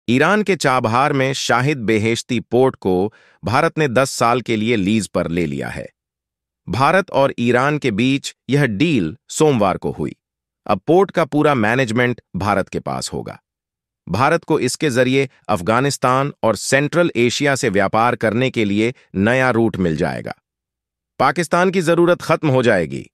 Iran के Chabahar में Shahid Beheshti port को भारत ने 10 साल के लिए लीज पर ले लिया है। भारत और ईरान के बीच यह डील सोमवार को हुई। अब पोर्ट का पूरा मैनेजमेंट भारत के पास होगा। भारत को इसके जरिए अफगानिस्तान और सेंट्रल एशिया से व्यापार करने के लिए नया रूट मिल जाएगा। पाकिस्तान की जरूरत खत्म हो जाएगी।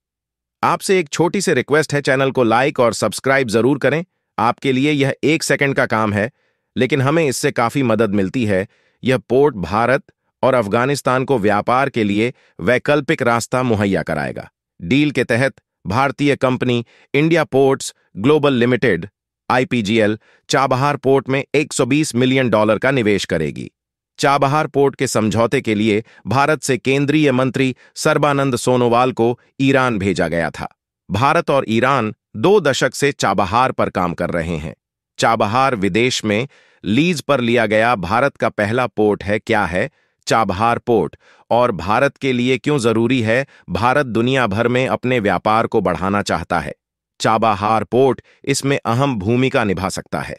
आपसे एक छोटी सी रिक्वेस्ट है, चैनल को लाइक और सब्सक्राइब जरूर करें। आपके लिए यह 1 सेकंड का काम है, लेकिन हमें इससे काफी मदद मिलती है। यह पोर्ट भारत और अफगानिस्तान को व्यापार के लिए वैकल्पिक रास्ता मुहैया कराएगा। डील के तहत भारतीय company India ports global limited (IPGL) Chabahar port में $120 मिलियन का निवेश करेगी। चाबहार पोर्ट के समझौते के लिए भारत से केंद्रीय मंत्री सर्बानंद सोनोवाल को ईरान भेजा गया था। भारत और ईरान 2 दशक से चाबहार पर काम कर रहे हैं। चाबहार विदेश में लीज पर लिया गया भारत का पहला पोर्ट है। क्या है चाबहार पोर्ट और भारत के लिए क्यों जरूरी है? भारत दुनिया भर में अपने व्यापार को बढ़ाना चाहता है। चाबहार पोर्ट इसमें अहम भूमिका निभा सकता है।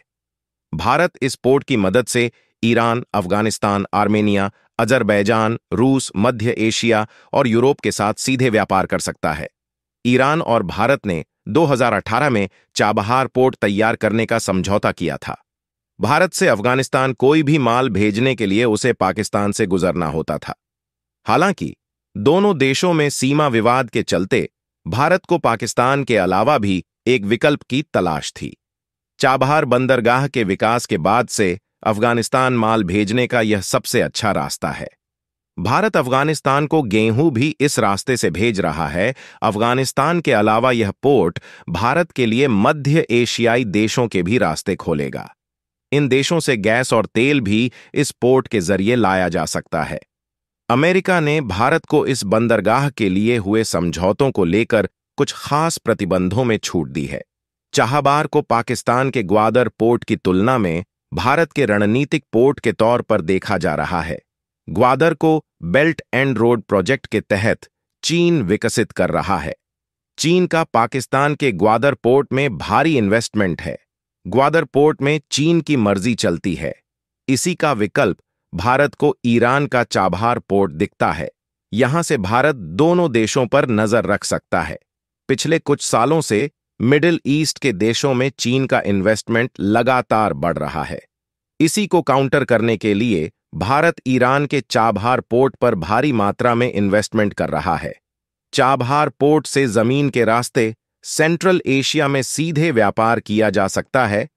भारत इस पोर्ट की मदद से ईरान, अफगानिस्तान, आर्मेनिया, अजरबैजान, रूस, मध्य एशिया और यूरोप के साथ सीधे व्यापार कर सकता है। ईरान और भारत ने 2018 में चाबहार पोर्ट तैयार करने का समझौता किया था। भारत से अफगानिस्तान कोई भी माल भेजने के लिए उसे पाकिस्तान से गुजरना होता था। हालांकि दोनों देशों में सीमा विवाद के चलते भारत को पाकिस्तान के अलावा भी एक विकल्प की तलाश थी। चाबहार बंदरगाह के विकास के बाद से अफगानिस्तान माल भेजने का यह सबसे अच्छा रास्ता है। भारत अफगानिस्तान को गेहूं भी इस रास्ते से भेज रहा है। अफगानिस्तान के अलावा यह पोर्ट भारत के लिए मध्य एशियाई देशों के भी रास्ते खोलेगा। इन देशों से गैस और तेल भी इस पोर्ट के जरिए लाया जा सकता है। अमेरिका ने भारत को इस बंदरगाह के लिए हुए समझौतों को लेकर कुछ खास प्रतिबंधों में छूट दी है। चाबहार को पाकिस्तान के ग्वादर पोर्ट की तुलना में भारत के रणनीतिक पोर्ट के तौर पर देखा जा रहा है। ग्वादर को बेल्ट एंड रोड प्रोजेक्ट के तहत चीन विकसित कर रहा है। चीन का पाकिस्तान के ग्वादर पोर्ट में भारी इन्वेस्टमेंट है। ग्वादर पोर्ट में चीन की मर्जी चलती है। इसी का विकल्प भारत को ईरान का चाबहार पोर्ट दिखता है। यहां से भारत दोनों देशों पर नजर रख सकता है। पिछले कुछ सालों से मिडिल ईस्ट के देशों में चीन का इन्वेस्टमेंट लगातार बढ़ रहा है। इसी को काउंटर करने के लिए भारत ईरान के चाबहार पोर्ट पर भारी मात्रा में इन्वेस्टमेंट कर रहा है। चाबहार पोर्ट से जमीन के रास्ते सेंट्रल एशिया में सीधे व्यापार किया जा सकता है।